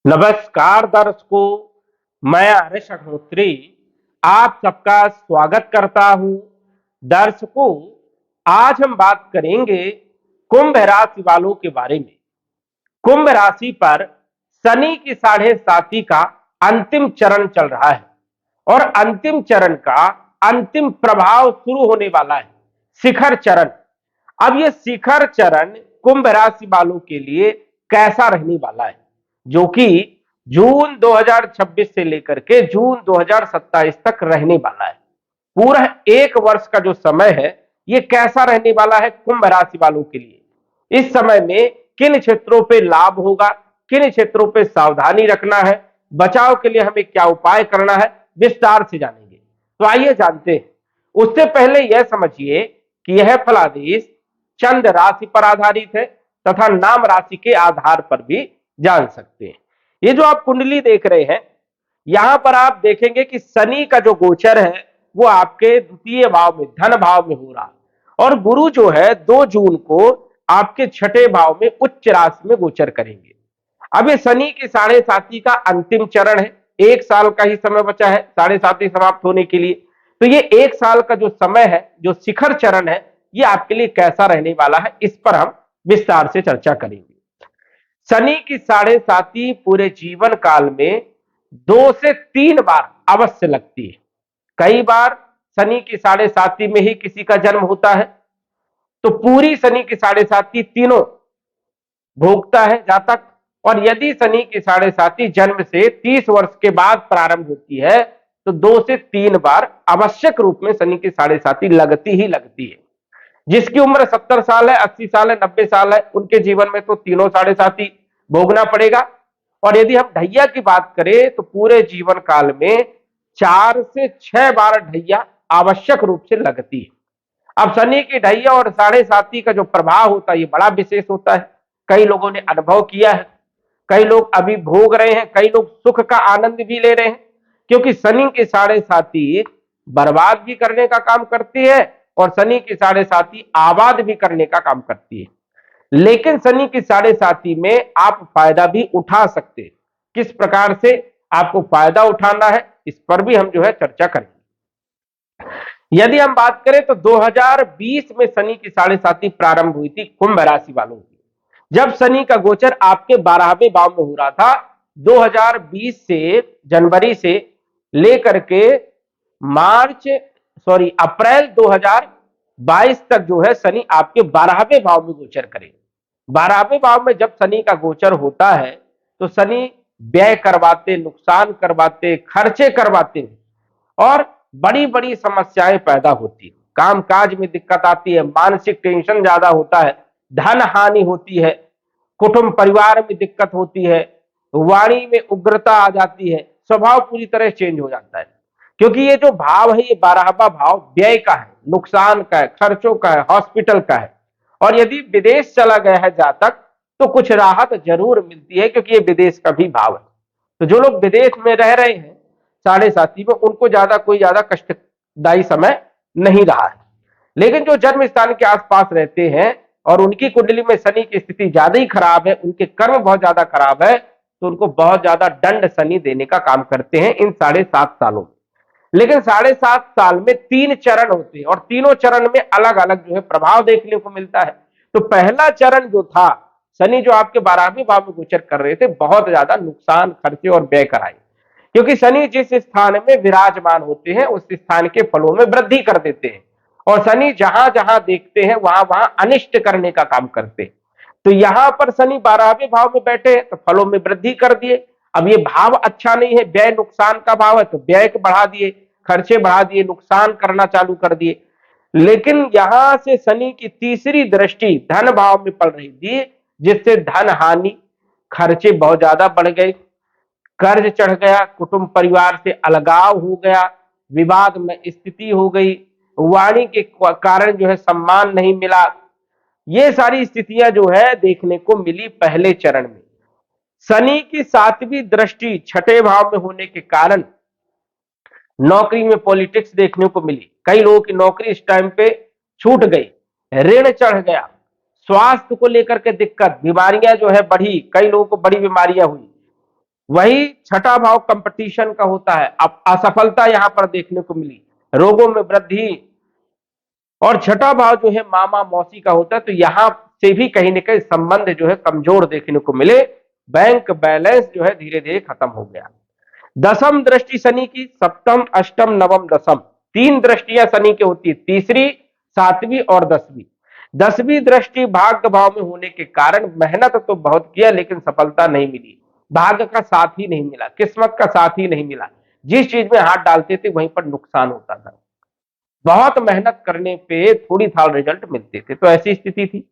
नमस्कार दर्शकों, मैं हर्ष अग्निहोत्री आप सबका स्वागत करता हूं। दर्शकों, आज हम बात करेंगे कुंभ राशि वालों के बारे में। कुंभ राशि पर शनि की 7.5 का अंतिम चरण चल रहा है और अंतिम चरण का अंतिम प्रभाव शुरू होने वाला है, शिखर चरण। अब यह शिखर चरण कुंभ राशि वालों के लिए कैसा रहने वाला है, जो कि जून 2026 से लेकर के जून 2027 तक रहने वाला है। पूरा 1 वर्ष का जो समय है, यह कैसा रहने वाला है कुंभ राशि वालों के लिए। इस समय में किन क्षेत्रों पे लाभ होगा, किन क्षेत्रों पे सावधानी रखना है, बचाव के लिए हमें क्या उपाय करना है, विस्तार से जानेंगे। तो आइए जानते हैं। उससे पहले यह समझिए कि यह फलादेश चंद्र राशि पर आधारित है तथा नाम राशि के आधार पर भी जान सकते हैं। ये जो आप कुंडली देख रहे हैं, यहां पर आप देखेंगे कि शनि का जो गोचर है वो आपके द्वितीय भाव में, धन भाव में हो रहा है, और गुरु जो है 2 जून को आपके छठे भाव में उच्च राशि में गोचर करेंगे। अब ये शनि की 7.5 का अंतिम चरण है, 1 साल का ही समय बचा है 7.5 समाप्त होने के लिए। तो ये 1 साल का जो समय है, जो शिखर चरण है, ये आपके लिए कैसा रहने वाला है, इस पर हम विस्तार से चर्चा करेंगे। शनि की 7.5 पूरे जीवन काल में 2 से 3 बार अवश्य लगती है। कई बार शनि की 7.5 में ही किसी का जन्म होता है, तो पूरी शनि की 7.5 तीनों भोगता है जातक। और यदि शनि की 7.5 जन्म से 30 वर्ष के बाद प्रारंभ होती है, तो 2 से 3 बार आवश्यक रूप में शनि की 7.5 लगती ही लगती है। जिसकी उम्र 70 साल है, 80 साल है, 90 साल है, उनके जीवन में तो तीनों 7.5 भोगना पड़ेगा। और यदि हम ढैया की बात करें तो पूरे जीवन काल में 4 से 6 बार ढैया आवश्यक रूप से लगती है। अब शनि की ढैया और 7.5 का जो प्रभाव होता है, ये बड़ा विशेष होता है। कई लोगों ने अनुभव किया है, कई लोग अभी भोग रहे हैं, कई लोग सुख का आनंद भी ले रहे हैं, क्योंकि शनि की 7.5 बर्बाद भी करने का काम करती है और शनि की 7.5 आबाद भी करने का काम करती है। लेकिन शनि की 7.5 में आप फायदा भी उठा सकते हैं। किस प्रकार से आपको फायदा उठाना है, इस पर भी हम जो है चर्चा करेंगे। यदि हम बात करें तो 2020 में शनि की 7.5 प्रारंभ हुई थी कुंभ राशि वालों की, जब शनि का गोचर आपके 12वें भाव में हो रहा था। 2020 से जनवरी से लेकर के अप्रैल 2022 तक जो है शनि आपके 12वें भाव में गोचर करेगा। 12वें भाव में जब शनि का गोचर होता है तो शनि व्यय करवाते, नुकसान करवाते, खर्चे करवाते और बड़ी बड़ी समस्याएं पैदा होती है। कामकाज में दिक्कत आती है, मानसिक टेंशन ज्यादा होता है, धन हानि होती है, कुटुंब परिवार में दिक्कत होती है, वाणी में उग्रता आ जाती है, स्वभाव पूरी तरह चेंज हो जाता है। क्योंकि ये जो भाव है, ये 12वां भाव व्यय का है, नुकसान का है, खर्चों का है, हॉस्पिटल का है। और यदि विदेश चला गया है जातक तो कुछ राहत जरूर मिलती है, क्योंकि ये विदेश का भी भाव है। तो जो लोग विदेश में रह रहे हैं 7.5 में, उनको कोई ज्यादा कष्टदायी समय नहीं रहा है। लेकिन जो जन्म स्थान के आसपास रहते हैं और उनकी कुंडली में शनि की स्थिति ज्यादा ही खराब है, उनके कर्म बहुत ज्यादा खराब है, तो उनको बहुत ज्यादा दंड शनि देने का काम करते हैं इन 7.5 सालों में। लेकिन 7.5 साल में 3 चरण होते हैं और तीनों चरण में अलग अलग जो है प्रभाव देखने को मिलता है। तो पहला चरण जो था, शनि जो आपके 12वें भाव में गोचर कर रहे थे, बहुत ज्यादा नुकसान, खर्चे और व्यय कराए, क्योंकि शनि जिस स्थान में विराजमान होते हैं उस स्थान के फलों में वृद्धि कर देते हैं। और शनि जहां जहां देखते हैं वहां वहां अनिष्ट करने का काम करते हैं। तो यहां पर शनि 12वें भाव में बैठे हैं तो फलों में वृद्धि कर दिए। अब ये भाव अच्छा नहीं है, व्यय नुकसान का भाव है, तो व्यय बढ़ा दिए, खर्चे बढ़ा दिए, नुकसान करना चालू कर दिए। लेकिन यहां से शनि की तीसरी दृष्टि धन भाव में पड़ रही थी, जिससे धन हानि, खर्चे बहुत ज्यादा बढ़ गए, कर्ज चढ़ गया, कुटुंब परिवार से अलगाव हो गया, विवाद में स्थिति हो गई, वाणी के कारण जो है सम्मान नहीं मिला। ये सारी स्थितियां जो है देखने को मिली पहले चरण में। शनि की 7वीं दृष्टि छठे भाव में होने के कारण नौकरी में पॉलिटिक्स देखने को मिली। कई लोगों की नौकरी इस टाइम पे छूट गई, ऋण चढ़ गया, स्वास्थ्य को लेकर के दिक्कत, बीमारियां जो है बढ़ी, कई लोगों को बड़ी बीमारियां हुई। वही छठा भाव कंपटीशन का होता है। अब असफलता यहां पर देखने को मिली, रोगों में वृद्धि। और छठा भाव जो है मामा मौसी का होता है, तो यहां से भी कहीं ना कहीं संबंध जो है कमजोर देखने को मिले। बैंक बैलेंस जो है धीरे धीरे खत्म हो गया। दसम दृष्टि शनि की, सप्तम अष्टम नवम दसम, तीन दृष्टियां शनि की होती है, तीसरी सातवीं और दसवीं। दसवीं दृष्टि भाग्य भाव में होने के कारण मेहनत तो बहुत किया लेकिन सफलता नहीं मिली, भाग्य का साथ ही नहीं मिला, किस्मत का साथ ही नहीं मिला। जिस चीज में हाथ डालते थे वहीं पर नुकसान होता था। बहुत मेहनत करने पे थोड़ी साल रिजल्ट मिलते थे, तो ऐसी स्थिति थी।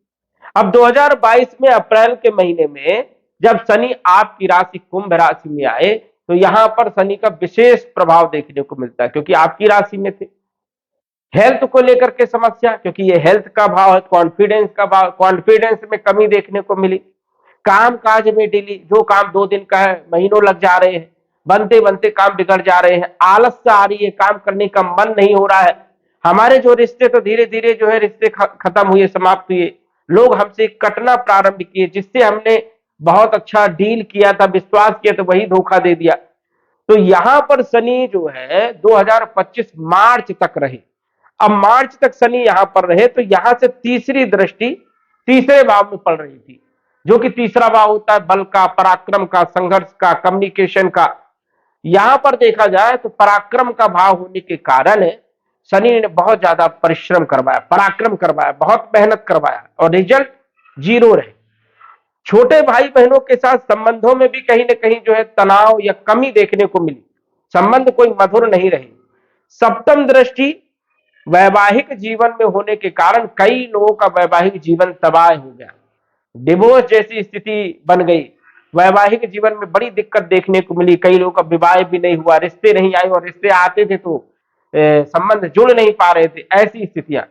अब 2022 में अप्रैल के महीने में जब शनि आपकी राशि कुंभ राशि में आए, तो यहां पर शनि का विशेष प्रभाव देखने को मिलता है, क्योंकि आपकी राशि में थे। हेल्थ को लेकर के समस्या, क्योंकि ये हेल्थ का भाव है, कॉन्फिडेंस का भाव, कॉन्फिडेंस में कमी देखने को मिली। काम काज में डिली, जो काम 2 दिन का है महीनों लग जा रहे हैं, बनते बनते काम बिगड़ जा रहे हैं, आलस से आ रही है, काम करने का मन नहीं हो रहा है। हमारे जो रिश्ते तो धीरे धीरे जो है रिश्ते खत्म हुए, समाप्त हुए। लोग हमसे कटना प्रारंभ किए, जिससे हमने बहुत अच्छा डील किया था, विश्वास किया, तो वही धोखा दे दिया। तो यहां पर शनि जो है 2025 मार्च तक रहे। अब मार्च तक शनि यहां पर रहे, तो यहां से तीसरी दृष्टि तीसरे भाव में पड़ रही थी, जो कि तीसरा भाव होता है बल का, पराक्रम का, संघर्ष का, कम्युनिकेशन का। यहां पर देखा जाए तो पराक्रम का भाव होने के कारण शनि ने बहुत ज्यादा परिश्रम करवाया, पराक्रम करवाया, बहुत मेहनत करवाया, और रिजल्ट जीरो रहे। छोटे भाई बहनों के साथ संबंधों में भी कहीं ना कहीं जो है तनाव या कमी देखने को मिली, संबंध कोई मधुर नहीं रहे। सप्तम दृष्टि वैवाहिक जीवन में होने के कारण कई लोगों का वैवाहिक जीवन तबाह हो गया, डिवोर्स जैसी स्थिति बन गई। वैवाहिक जीवन में बड़ी दिक्कत देखने को मिली, कई लोगों का विवाह भी नहीं हुआ, रिश्ते नहीं आए, और रिश्ते आते थे तो संबंध जुड़ नहीं पा रहे थे, ऐसी स्थितियां।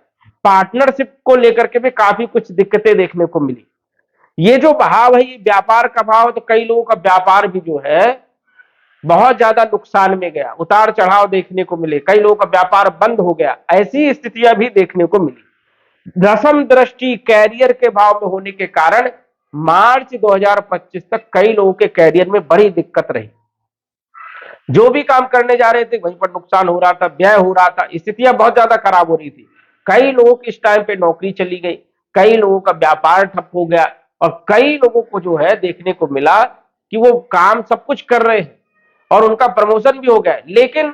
पार्टनरशिप को लेकर के भी काफी कुछ दिक्कतें देखने को मिली। ये जो भाव है ये व्यापार का भाव है, तो कई लोगों का व्यापार भी जो है बहुत ज्यादा नुकसान में गया, उतार चढ़ाव देखने को मिले, कई लोगों का व्यापार बंद हो गया, ऐसी स्थितियां भी देखने को मिली। दसम दृष्टि कैरियर के भाव में होने के कारण मार्च 2025 तक कई लोगों के कैरियर में बड़ी दिक्कत रही। जो भी काम करने जा रहे थे वहीं पर नुकसान हो रहा था, व्यय हो रहा था, स्थितियां बहुत ज्यादा खराब हो रही थी। कई लोगों की इस टाइम पे नौकरी चली गई, कई लोगों का व्यापार ठप हो गया, और कई लोगों को जो है देखने को मिला कि वो काम सब कुछ कर रहे हैं और उनका प्रमोशन भी हो गया, लेकिन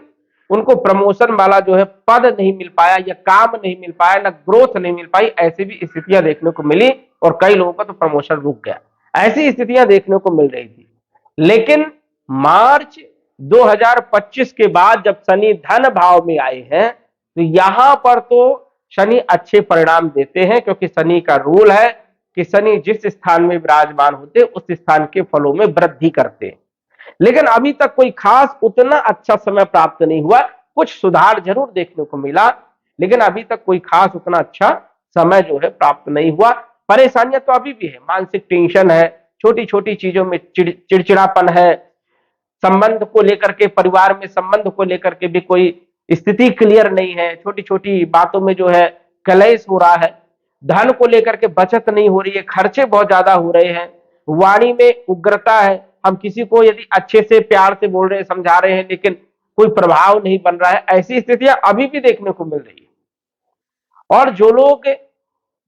उनको प्रमोशन वाला जो है पद नहीं मिल पाया, या काम नहीं मिल पाया, ना ग्रोथ नहीं मिल पाई, ऐसी भी स्थितियां देखने को मिली। और कई लोगों का तो प्रमोशन रुक गया, ऐसी स्थितियां देखने को मिल रही थी। लेकिन मार्च 2025 के बाद जब शनि धन भाव में आए हैं, तो यहां पर तो शनि अच्छे परिणाम देते हैं, क्योंकि शनि का रूल है कि शनि जिस स्थान में विराजमान होते उस स्थान के फलों में वृद्धि करते हैं। लेकिन अभी तक कोई खास उतना अच्छा समय प्राप्त नहीं हुआ, कुछ सुधार जरूर देखने को मिला, लेकिन अभी तक कोई खास उतना अच्छा समय जो है प्राप्त नहीं हुआ। परेशानियां तो अभी भी है, मानसिक टेंशन है, छोटी छोटी चीजों में चिड़चिड़ापन है, संबंध को लेकर के, परिवार में संबंध को लेकर के भी कोई स्थिति क्लियर नहीं है, छोटी छोटी बातों में जो है कलेश हो रहा है। धन को लेकर के बचत नहीं हो रही है, खर्चे बहुत ज्यादा हो रहे हैं, वाणी में उग्रता है, हम किसी को यदि अच्छे से प्यार से बोल रहे हैं, समझा रहे हैं, लेकिन कोई प्रभाव नहीं बन रहा है, ऐसी स्थितियां अभी भी देखने को मिल रही है। और जो लोग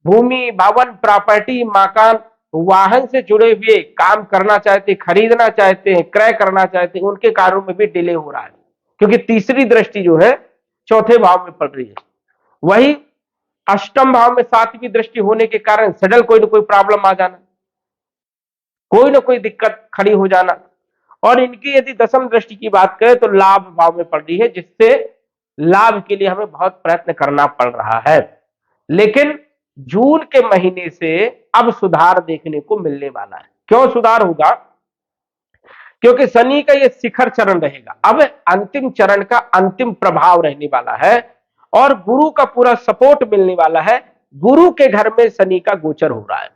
भूमि भवन प्रॉपर्टी मकान वाहन से जुड़े हुए काम करना चाहते, खरीदना चाहते हैं, क्रय करना चाहते हैं, उनके कार्यों में भी डिले हो रहा है, क्योंकि तीसरी दृष्टि जो है चौथे भाव में पड़ रही है। वही अष्टम भाव में सातवीं दृष्टि होने के कारण सडल कोई ना कोई प्रॉब्लम आ जाना, कोई ना कोई दिक्कत खड़ी हो जाना। और इनकी यदि दसम दृष्टि की बात करें तो लाभ भाव में पड़ रही है, जिससे लाभ के लिए हमें बहुत प्रयत्न करना पड़ रहा है। लेकिन जून के महीने से अब सुधार देखने को मिलने वाला है। क्यों सुधार होगा? क्योंकि शनि का यह शिखर चरण रहेगा, अब अंतिम चरण का अंतिम प्रभाव रहने वाला है, और गुरु का पूरा सपोर्ट मिलने वाला है। गुरु के घर में शनि का गोचर हो रहा है,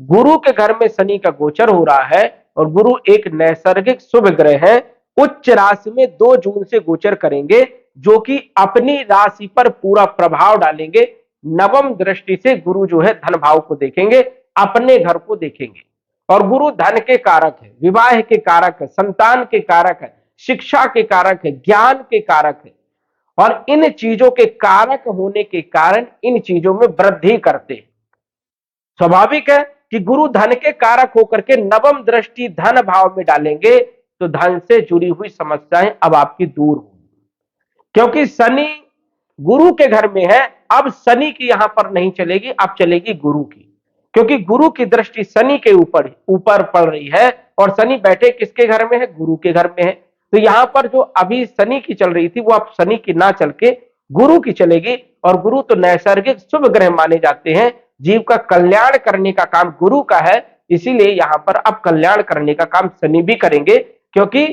गुरु के घर में शनि का गोचर हो रहा है, और गुरु एक नैसर्गिक शुभ ग्रह है। उच्च राशि में 2 जून से गोचर करेंगे, जो कि अपनी राशि पर पूरा प्रभाव डालेंगे। नवम दृष्टि से गुरु जो है धन भाव को देखेंगे, अपने घर को देखेंगे। और गुरु धन के कारक है, विवाह के कारक है, संतान के कारक है, शिक्षा के कारक है, ज्ञान के कारक है। और इन चीजों के कारक होने के कारण इन चीजों में वृद्धि करते हैं। स्वाभाविक है कि गुरु धन के कारक होकर के नवम दृष्टि धन भाव में डालेंगे तो धन से जुड़ी हुई समस्याएं अब आपकी दूर होंगी, क्योंकि शनि गुरु के घर में है। अब शनि की यहां पर नहीं चलेगी, अब चलेगी गुरु की, क्योंकि गुरु की दृष्टि शनि के ऊपर ऊपर पड़ रही है और शनि बैठे किसके घर में है? गुरु के घर में है। तो यहां पर जो अभी शनि की चल रही थी वो अब शनि की ना चल के गुरु की चलेगी। और गुरु तो नैसर्गिक शुभ ग्रह माने जाते हैं, जीव का कल्याण करने का काम गुरु का है, इसीलिए यहां पर अब कल्याण करने का काम शनि भी करेंगे, क्योंकि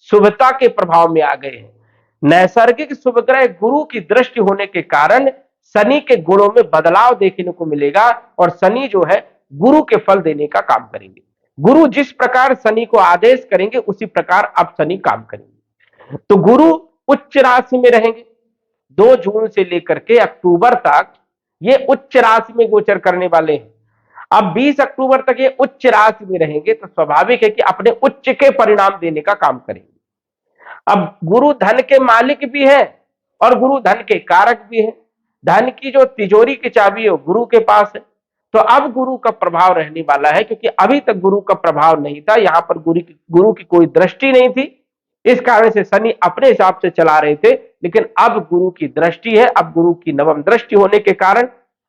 शुभता के प्रभाव में आ गए हैं। नैसर्गिक शुभ ग्रह गुरु की दृष्टि होने के कारण शनि के गुणों में बदलाव देखने को मिलेगा और शनि जो है गुरु के फल देने का काम करेंगे। गुरु जिस प्रकार शनि को आदेश करेंगे उसी प्रकार अब शनि काम करेंगे। तो गुरु उच्च राशि में रहेंगे 2 जून से लेकर के अक्टूबर तक, ये उच्च राशि में गोचर करने वाले हैं। अब 20 अक्टूबर तक ये उच्च राशि में रहेंगे तो स्वाभाविक है कि अपने उच्च के परिणाम देने का काम करेंगे। अब गुरु धन के मालिक भी है और गुरु धन के कारक भी है। धन की जो तिजोरी की चाबी है वो गुरु के पास है। तो अब गुरु का प्रभाव रहने वाला है, क्योंकि अभी तक गुरु का प्रभाव नहीं था, यहां पर गुरु की कोई दृष्टि नहीं थी, इस कारण से शनि अपने हिसाब से चला रहे थे। लेकिन अब गुरु की दृष्टि है, अब गुरु की नवम दृष्टि होने के कारण,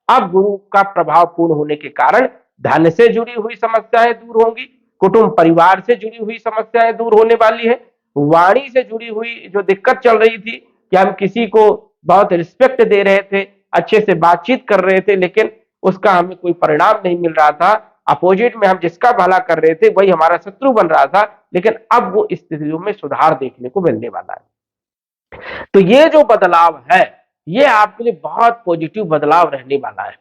अब गुरु का प्रभाव पूर्ण होने के कारण धन से जुड़ी हुई समस्याएं दूर होंगी, कुटुंब परिवार से जुड़ी हुई समस्याएं दूर होने वाली है, वाणी से जुड़ी हुई जो दिक्कत चल रही थी कि हम किसी को बहुत रिस्पेक्ट दे रहे थे, अच्छे से बातचीत कर रहे थे, लेकिन उसका हमें कोई परिणाम नहीं मिल रहा था, अपोजिट में हम जिसका भला कर रहे थे वही हमारा शत्रु बन रहा था, लेकिन अब वो स्थितियों में सुधार देखने को मिलने वाला है। तो ये जो बदलाव है ये आपके लिए बहुत पॉजिटिव बदलाव रहने वाला है।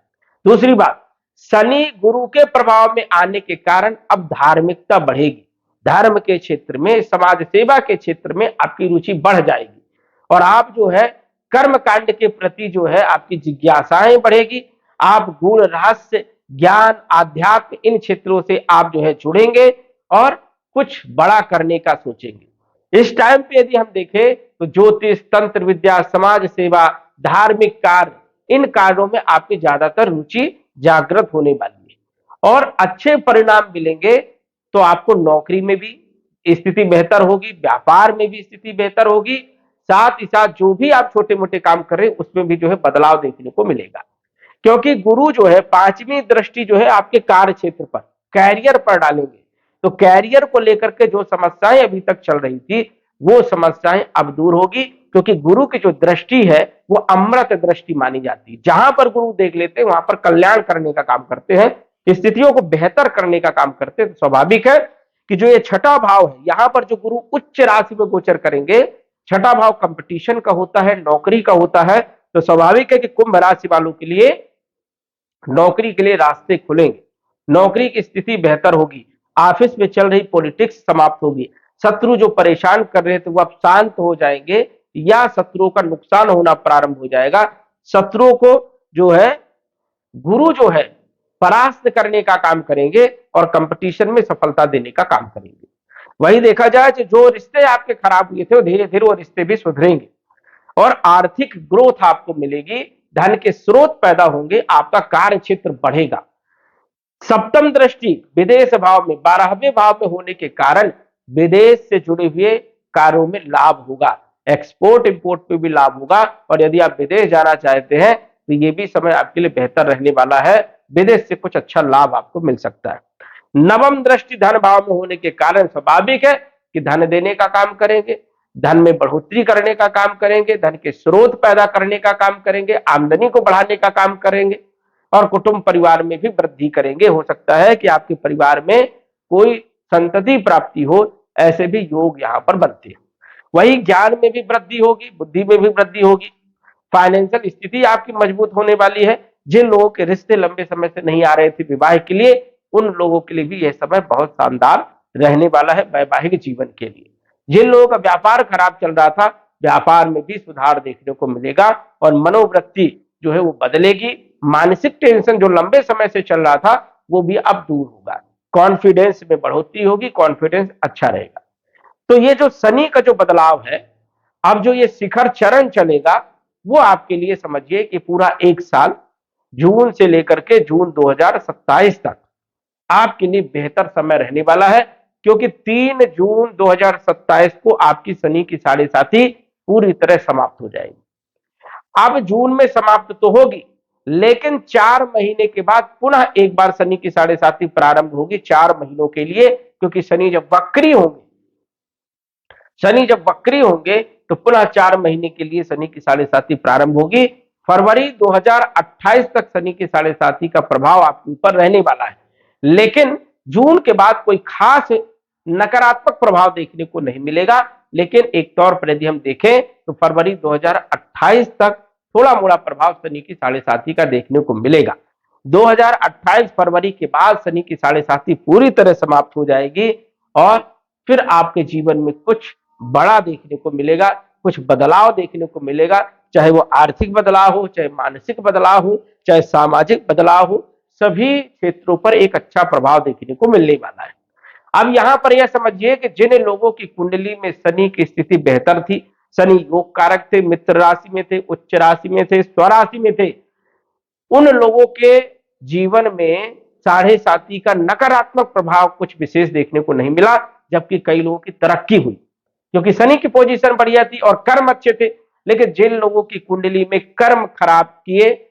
दूसरी बात, शनि गुरु के प्रभाव में आने के कारण अब धार्मिकता बढ़ेगी, धर्म के क्षेत्र में, समाज सेवा के क्षेत्र में आपकी रुचि बढ़ जाएगी और आप जो है कर्म कांड के प्रति जो है आपकी जिज्ञासाएं बढ़ेगी। आप गूढ़ रहस्य, ज्ञान, आध्यात्म इन क्षेत्रों से आप जो है जुड़ेंगे और कुछ बड़ा करने का सोचेंगे। इस टाइम पे यदि हम देखें तो ज्योतिष, तंत्र विद्या, समाज सेवा, धार्मिक कार्य, इन कार्यों में आपकी ज्यादातर रुचि जागृत होने वाली है और अच्छे परिणाम मिलेंगे। तो आपको नौकरी में भी स्थिति बेहतर होगी, व्यापार में भी स्थिति बेहतर होगी, साथ ही साथ जो भी आप छोटे मोटे काम कर रहे हैं उसमें भी जो है बदलाव देखने को मिलेगा, क्योंकि गुरु जो है 5वीं दृष्टि जो है आपके कार्य क्षेत्र पर, कैरियर पर डालेंगे। तो कैरियर को लेकर के जो समस्याएं अभी तक चल रही थी वो समस्याएं अब दूर होगी, क्योंकि गुरु की जो दृष्टि है वो अमृत दृष्टि मानी जाती है। जहां पर गुरु देख लेते हैं वहां पर कल्याण करने का काम करते हैं, स्थितियों को बेहतर करने का काम करते हैं। तो स्वाभाविक है कि जो ये छठा भाव है, यहां पर जो गुरु उच्च राशि में गोचर करेंगे, छठा भाव कंपटीशन का होता है, नौकरी का होता है। तो स्वाभाविक है कि कुंभ राशि वालों के लिए नौकरी के लिए रास्ते खुलेंगे, नौकरी की स्थिति बेहतर होगी, ऑफिस में चल रही पॉलिटिक्स समाप्त होगी, शत्रु जो परेशान कर रहे थे वो अब शांत हो जाएंगे या शत्रुओं का नुकसान होना प्रारंभ हो जाएगा। शत्रुओं को जो है गुरु जो है परास्त करने का काम करेंगे और कंपटीशन में सफलता देने का काम करेंगे। वही देखा जाए कि जो रिश्ते आपके खराब हुए थे वो धीरे धीरे वो रिश्ते भी सुधरेंगे और आर्थिक ग्रोथ आपको मिलेगी, धन के स्रोत पैदा होंगे, आपका कार्य क्षेत्र बढ़ेगा। सप्तम दृष्टि विदेश भाव में 12वें भाव में होने के कारण विदेश से जुड़े हुए कार्यों में लाभ होगा, एक्सपोर्ट इंपोर्ट पे भी लाभ होगा। और यदि आप विदेश जाना चाहते हैं तो ये भी समय आपके लिए बेहतर रहने वाला है, विदेश से कुछ अच्छा लाभ आपको मिल सकता है। नवम दृष्टि धन भाव में होने के कारण स्वाभाविक है कि धन देने का काम करेंगे, धन में बढ़ोतरी करने का काम करेंगे, धन के स्रोत पैदा करने का काम करेंगे, आमदनी को बढ़ाने का काम करेंगे और कुटुंब परिवार में भी वृद्धि करेंगे। हो सकता है कि आपके परिवार में कोई संतति प्राप्ति हो, ऐसे भी योग यहां पर बनते हैं। वही ज्ञान में भी वृद्धि होगी, बुद्धि में भी वृद्धि होगी, फाइनेंशियल स्थिति आपकी मजबूत होने वाली है। जिन लोगों के रिश्ते लंबे समय से नहीं आ रहे थे विवाह के लिए, उन लोगों के लिए भी यह समय बहुत शानदार रहने वाला है वैवाहिक जीवन के लिए। जिन लोगों का व्यापार खराब चल रहा था, व्यापार में भी सुधार देखने को मिलेगा और मनोवृत्ति जो है वो बदलेगी। मानसिक टेंशन जो लंबे समय से चल रहा था वो भी अब दूर होगा। कॉन्फिडेंस में बढ़ोतरी होगी, कॉन्फिडेंस अच्छा रहेगा। तो ये जो शनि का जो बदलाव है, अब जो ये शिखर चरण चलेगा, वो आपके लिए समझिए कि पूरा 1 साल, जून से लेकर के जून 2027 तक आपके लिए बेहतर समय रहने वाला है, क्योंकि 3 जून 2027 को आपकी शनि की साढ़े साथी पूरी तरह समाप्त हो जाएगी। अब जून में समाप्त तो होगी, लेकिन 4 महीने के बाद पुनः एक बार शनि की साढ़े साथी प्रारंभ होगी 4 महीनों के लिए, क्योंकि शनि जब वक्री होंगे, शनि जब वक्री होंगे तो पुनः 4 महीने के लिए शनि की साढ़े साथी प्रारंभ होगी। फरवरी 2028 तक शनि की साढ़े साथी का प्रभाव आपके ऊपर रहने वाला है, लेकिन जून के बाद कोई खास नकारात्मक प्रभाव देखने को नहीं मिलेगा। लेकिन एक तौर पर यदि हम देखें तो फरवरी 2028 तक थोड़ा मोड़ा प्रभाव शनि की साढ़े साथी का देखने को मिलेगा। 2028 फरवरी के बाद शनि की साढ़े साथी पूरी तरह समाप्त हो जाएगी और फिर आपके जीवन में कुछ बड़ा देखने को मिलेगा, कुछ बदलाव देखने को मिलेगा, चाहे वो आर्थिक बदलाव हो, चाहे मानसिक बदलाव हो, चाहे सामाजिक बदलाव हो, सभी क्षेत्रों पर एक अच्छा प्रभाव देखने को मिलने वाला है। अब यहां पर यह समझिए कि जिन लोगों की कुंडली में शनि की स्थिति बेहतर थी, शनि योग कारक थे, मित्र राशि में थे, उच्च राशि में थे, स्वराशि में थे, उन लोगों के जीवन में साढ़े साथी का नकारात्मक प्रभाव कुछ विशेष देखने को नहीं मिला, जबकि कई लोगों की तरक्की हुई, क्योंकि शनि की पोजीशन बढ़िया थी और कर्म अच्छे थे। लेकिन जिन लोगों की कुंडली में कर्म खराब किए,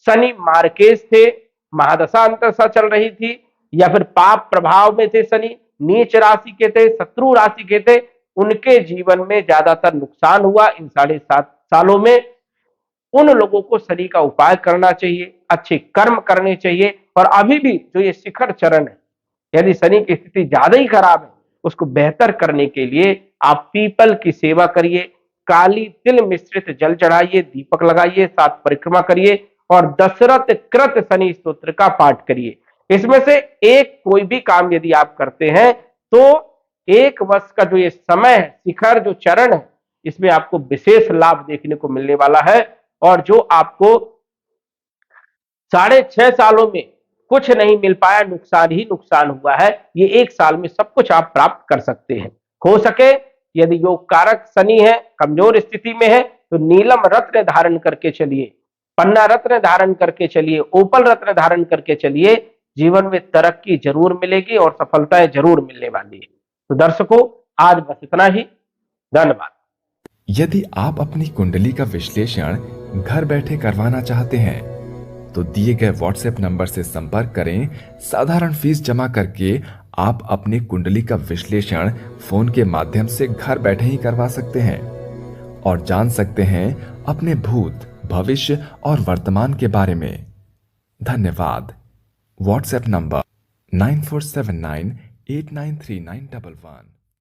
शनि मार्केश थे, महादशा अंतरदशा चल रही थी, या फिर पाप प्रभाव में थे, शनि नीच राशि के थे, शत्रु राशि के थे, उनके जीवन में ज्यादातर नुकसान हुआ इन 7.5 सालों में। उन लोगों को शनि का उपाय करना चाहिए, अच्छे कर्म करने चाहिए। और अभी भी जो ये शिखर चरण है, यदि शनि की स्थिति ज्यादा ही खराब है, उसको बेहतर करने के लिए आप पीपल की सेवा करिए, काली तिल मिश्रित जल चढ़ाइए, दीपक लगाइए, 7 परिक्रमा करिए और दशरथ कृत शनि स्तोत्र का पाठ करिए। इसमें से एक कोई भी काम यदि आप करते हैं तो 1 वर्ष का जो ये समय है, शिखर जो चरण है, इसमें आपको विशेष लाभ देखने को मिलने वाला है। और जो आपको 6.5 सालों में कुछ नहीं मिल पाया, नुकसान ही नुकसान हुआ है, ये 1 साल में सब कुछ आप प्राप्त कर सकते हैं। हो सके यदि योग कारक शनि है, कमजोर स्थिति में है, तो नीलम रत्न धारण करके चलिए, पन्ना रत्न धारण करके चलिए, ओपल रत्न धारण करके चलिए, जीवन में तरक्की जरूर मिलेगी और सफलताएं जरूर मिलने वाली है। तो दर्शकों, आज बस इतना ही। धन्यवाद। यदि आप अपनी कुंडली का विश्लेषण घर बैठे करवाना चाहते हैं तो दिए गए व्हाट्सएप नंबर से संपर्क करें। साधारण फीस जमा करके आप अपनी कुंडली का विश्लेषण फोन के माध्यम से घर बैठे ही करवा सकते हैं और जान सकते हैं अपने भूत, भविष्य और वर्तमान के बारे में। धन्यवाद। WhatsApp number 9479893911।